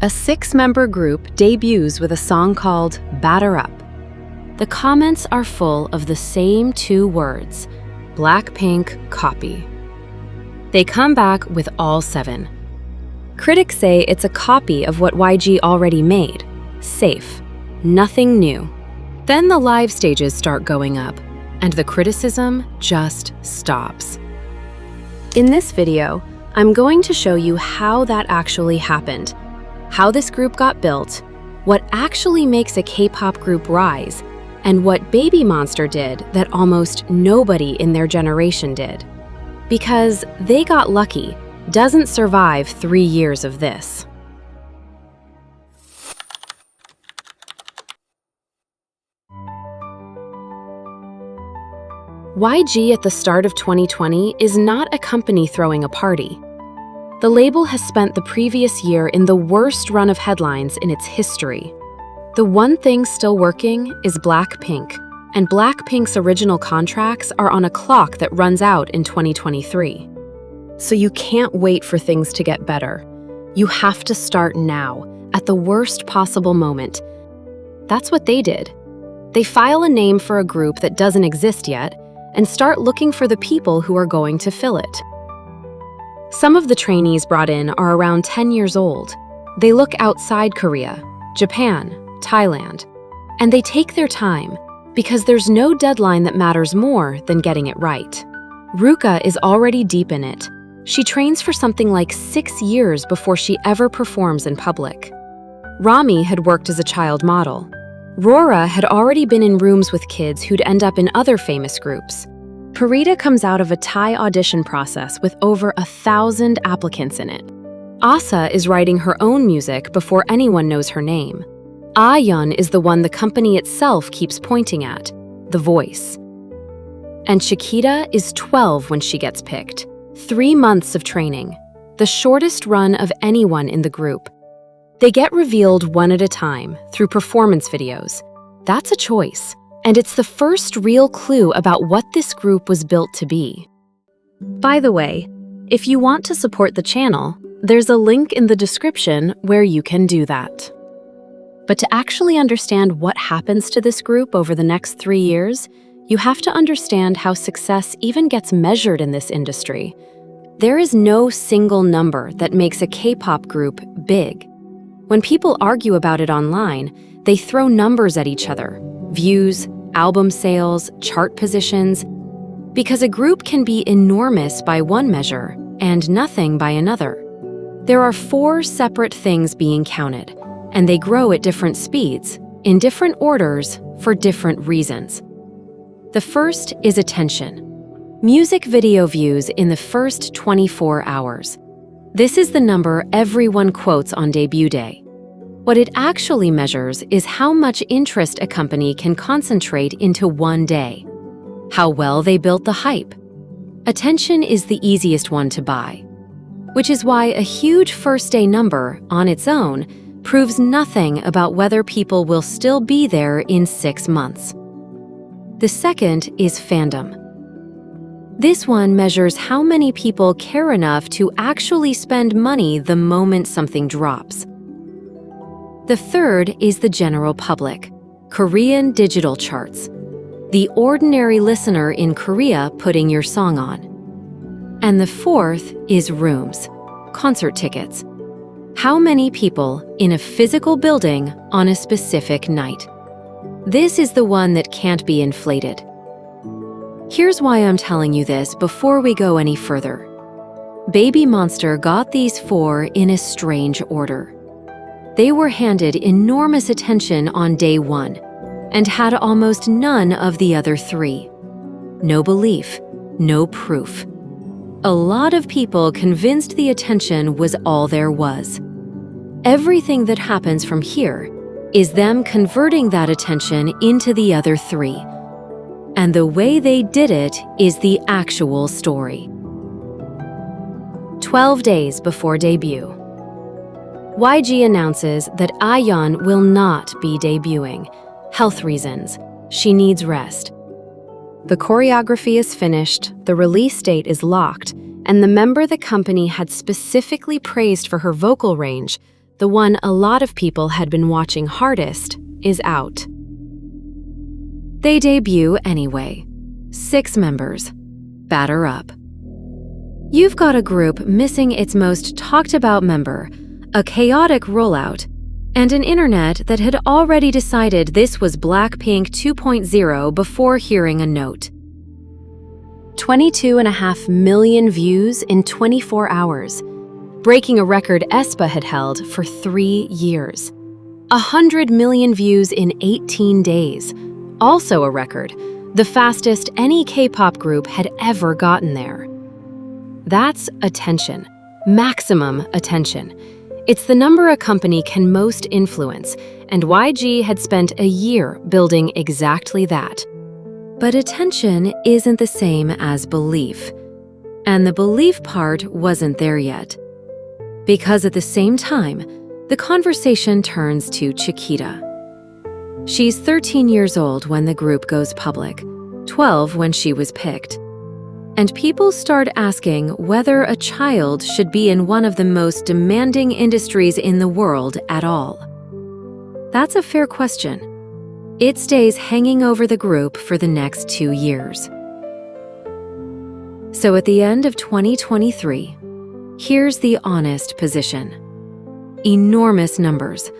A 6-member group debuts with a song called Batter Up. The comments are full of the same 2 words, BLACKPINK copy. They come back with all 7. Critics say it's a copy of what YG already made, safe, nothing new. Then the live stages start going up, and the criticism just stops. In this video, I'm going to show you how that actually happened, how this group got built, what actually makes a K-pop group rise, and what BABYMONSTER did that almost nobody in their generation did. Because They Got Lucky doesn't survive 3 years of this. YG at the start of 2020 is not a company throwing a party. The label has spent the previous year in the worst run of headlines in its history. The one thing still working is BLACKPINK, and BLACKPINK's original contracts are on a clock that runs out in 2023. So you can't wait for things to get better. You have to start now, at the worst possible moment. That's what they did. They file a name for a group that doesn't exist yet, and start looking for the people who are going to fill it. Some of the trainees brought in are around 10 years old. They look outside Korea, Japan, Thailand, and they take their time because there's no deadline that matters more than getting it right. Ruka is already deep in it. She trains for something like 6 years before she ever performs in public. Rami had worked as a child model. Rora had already been in rooms with kids who'd end up in other famous groups. Parita comes out of a Thai audition process with over 1,000 applicants in it. Asa is writing her own music before anyone knows her name. Ahyeon is the one the company itself keeps pointing at, the voice. And Chiquita is 12 when she gets picked. 3 months of training, the shortest run of anyone in the group. They get revealed one at a time through performance videos. That's a choice, and it's the first real clue about what this group was built to be. By the way, if you want to support the channel, there's a link in the description where you can do that. But to actually understand what happens to this group over the next 3 years, you have to understand how success even gets measured in this industry. There is no single number that makes a K-pop group big. When people argue about it online, they throw numbers at each other, views, album sales, chart positions, because a group can be enormous by one measure and nothing by another. There are 4 separate things being counted, and they grow at different speeds, in different orders, for different reasons. The first is attention. Music video views in the first 24 hours. This is the number everyone quotes on debut day. What it actually measures is how much interest a company can concentrate into one day. How well they built the hype. Attention is the easiest one to buy, which is why a huge first-day number, on its own, proves nothing about whether people will still be there in 6 months. The second is fandom. This one measures how many people care enough to actually spend money the moment something drops. The third is the general public, Korean digital charts, the ordinary listener in Korea putting your song on. And the fourth is rooms, concert tickets. How many people in a physical building on a specific night? This is the one that can't be inflated. Here's why I'm telling you this before we go any further. BABYMONSTER got these 4 in a strange order. They were handed enormous attention on day 1 and had almost none of the other 3. No belief, no proof. A lot of people convinced the attention was all there was. Everything that happens from here is them converting that attention into the other 3. And the way they did it is the actual story. 12 days before debut, YG announces that Ahyeon will not be debuting. Health reasons. She needs rest. The choreography is finished, the release date is locked, and the member the company had specifically praised for her vocal range, the one a lot of people had been watching hardest, is out. They debut anyway. 6 members. Batter up. You've got a group missing its most talked-about member, a chaotic rollout, and an internet that had already decided this was BLACKPINK 2.0 before hearing a note. 22.5 million views in 24 hours, breaking a record aespa had held for 3 years. 100 million views in 18 days, also a record, the fastest any K-pop group had ever gotten there. That's attention, maximum attention. It's the number a company can most influence, and YG had spent a year building exactly that. But attention isn't the same as belief, and the belief part wasn't there yet. Because at the same time, the conversation turns to Chiquita. She's 13 years old when the group goes public, 12 when she was picked. And people start asking whether a child should be in one of the most demanding industries in the world at all. That's a fair question. It stays hanging over the group for the next 2 years. So at the end of 2023, here's the honest position. Enormous numbers,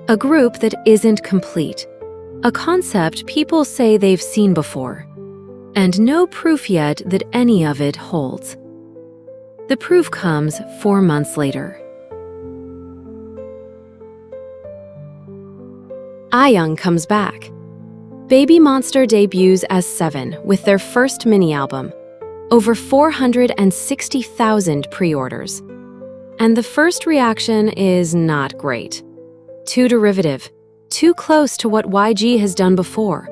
a group that isn't complete, a concept people say they've seen before, and no proof yet that any of it holds. The proof comes 4 months later. Ahyeon comes back. BABYMONSTER debuts as 7 with their first mini-album, over 460,000 pre-orders. And the first reaction is not great. Too derivative, too close to what YG has done before,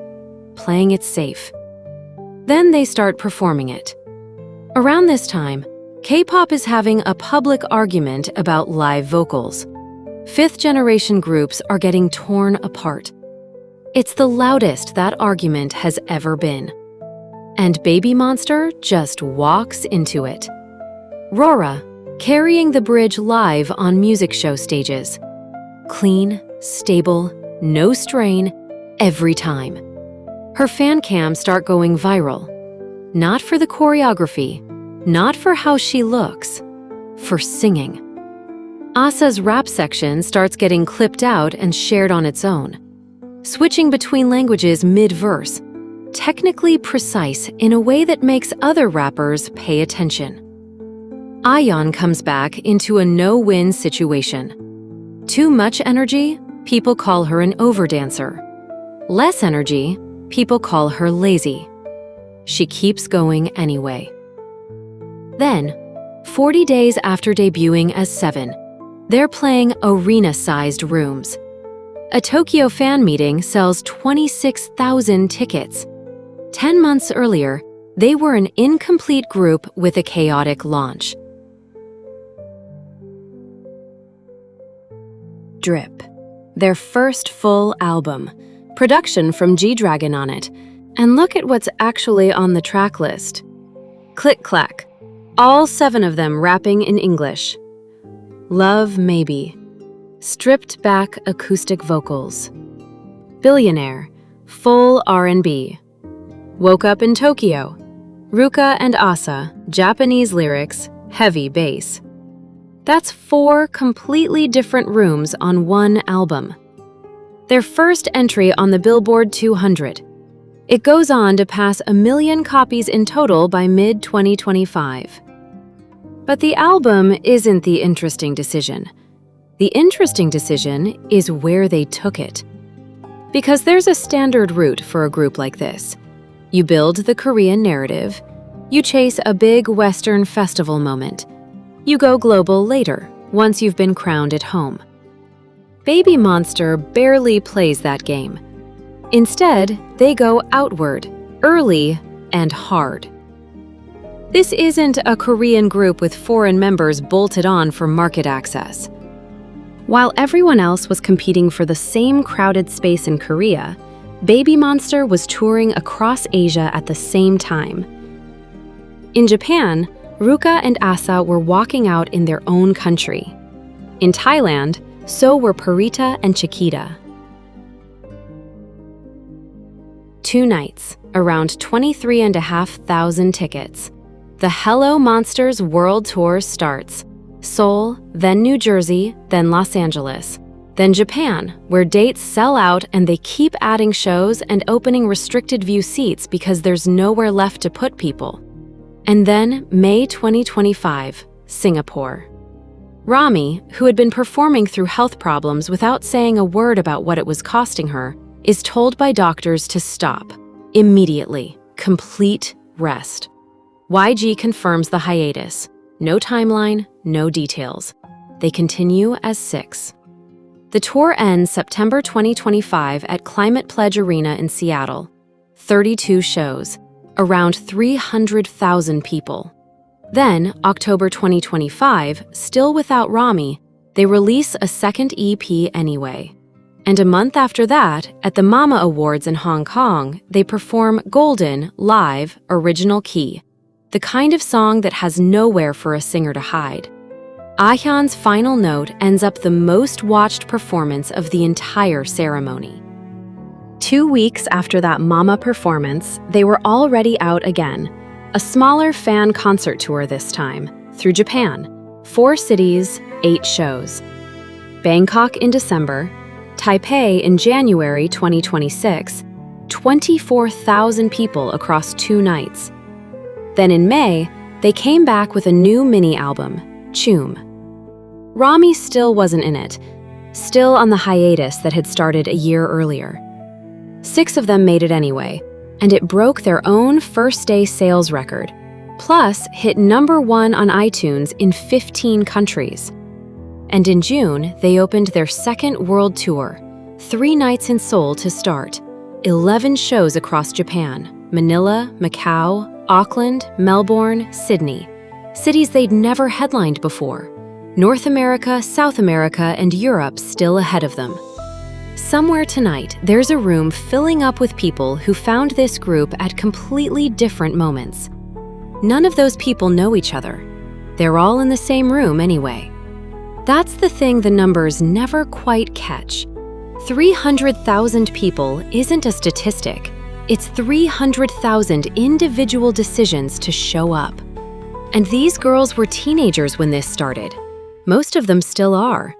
playing it safe. Then they start performing it. Around this time, K-pop is having a public argument about live vocals. 5th-generation groups are getting torn apart. It's the loudest that argument has ever been. And BABYMONSTER just walks into it. Rora, carrying the bridge live on music show stages. Clean, stable, no strain, every time. Her fan cams start going viral. Not for the choreography, not for how she looks, for singing. Asa's rap section starts getting clipped out and shared on its own, switching between languages mid-verse, technically precise in a way that makes other rappers pay attention. Ahyeon comes back into a no-win situation. Too much energy, people call her an overdancer. Less energy, people call her lazy. She keeps going anyway. Then, 40 days after debuting as 7, they're playing arena-sized rooms. A Tokyo fan meeting sells 26,000 tickets. 10 months earlier, they were an incomplete group with a chaotic launch. Drip, their first full album, production from G-Dragon on it, and look at what's actually on the track list. Click-clack, all 7 of them rapping in English. Love Maybe, stripped-back acoustic vocals. Billionaire, full R&B. Woke Up in Tokyo, Ruka and Asa, Japanese lyrics, heavy bass. That's 4 completely different rooms on one album. Their first entry on the Billboard 200. It goes on to pass 1 million copies in total by mid-2025. But the album isn't the interesting decision. The interesting decision is where they took it. Because there's a standard route for a group like this. You build the Korean narrative, you chase a big Western festival moment, you go global later, once you've been crowned at home. BABYMONSTER barely plays that game. Instead, they go outward, early, and hard. This isn't a Korean group with foreign members bolted on for market access. While everyone else was competing for the same crowded space in Korea, BABYMONSTER was touring across Asia at the same time. In Japan, Ruka and Asa were walking out in their own country. In Thailand, So were Purita and Chiquita. 2 nights, around 23,500 tickets. The Hello Monsters World Tour starts. Seoul, then New Jersey, then Los Angeles, then Japan, where dates sell out and they keep adding shows and opening restricted view seats because there's nowhere left to put people. And then May 2025, Singapore. Rami, who had been performing through health problems without saying a word about what it was costing her, is told by doctors to stop. Immediately. Complete rest. YG confirms the hiatus. No timeline, no details. They continue as 6. The tour ends September 2025 at Climate Pledge Arena in Seattle. 32 shows, around 300,000 people. Then, October 2025, still without Rami, they release a second EP anyway. And a month after that, at the Mama Awards in Hong Kong, they perform Golden, live, original key, the kind of song that has nowhere for a singer to hide. Ahyeon's final note ends up the most watched performance of the entire ceremony. 2 weeks after that Mama performance, they were already out again. A smaller fan concert tour this time, through Japan. 4 cities, 8 shows. Bangkok in December, Taipei in January 2026, 24,000 people across 2 nights. Then in May, they came back with a new mini-album, Choom. Rami still wasn't in it, still on the hiatus that had started a year earlier. 6 of them made it anyway, and it broke their own first-day sales record, plus hit #1 on iTunes in 15 countries. And in June, they opened their second world tour, 3 nights in Seoul to start, 11 shows across Japan, Manila, Macau, Auckland, Melbourne, Sydney, cities they'd never headlined before. North America, South America, and Europe still ahead of them. Somewhere tonight, there's a room filling up with people who found this group at completely different moments. None of those people know each other. They're all in the same room anyway. That's the thing the numbers never quite catch. 300,000 people isn't a statistic. It's 300,000 individual decisions to show up. And these girls were teenagers when this started. Most of them still are.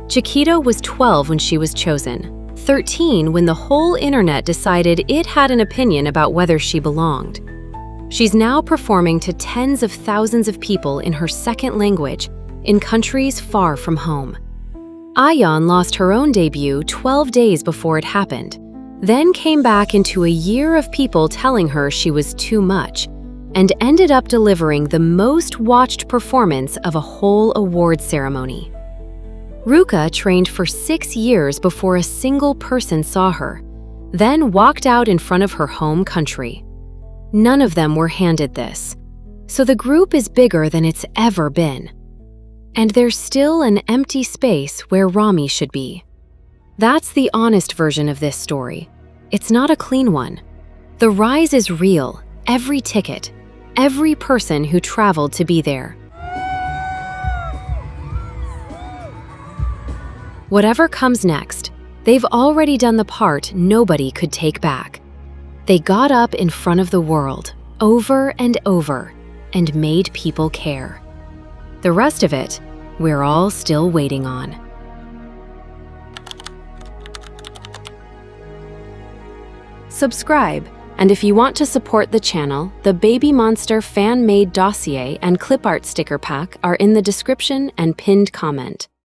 Chiquita was 12 when she was chosen, 13 when the whole internet decided it had an opinion about whether she belonged. She's now performing to tens of thousands of people in her second language, in countries far from home. Ahyeon lost her own debut 12 days before it happened, then came back into a year of people telling her she was too much, and ended up delivering the most watched performance of a whole award ceremony. Ruka trained for 6 years before a single person saw her, then walked out in front of her home country. None of them were handed this, so the group is bigger than it's ever been. And there's still an empty space where Rami should be. That's the honest version of this story. It's not a clean one. The rise is real, every ticket, every person who traveled to be there. Whatever comes next, they've already done the part nobody could take back. They got up in front of the world, over and over, and made people care. The rest of it, we're all still waiting on. Subscribe, and if you want to support the channel, the Baby Monster fan-made dossier and clip art sticker pack are in the description and pinned comment.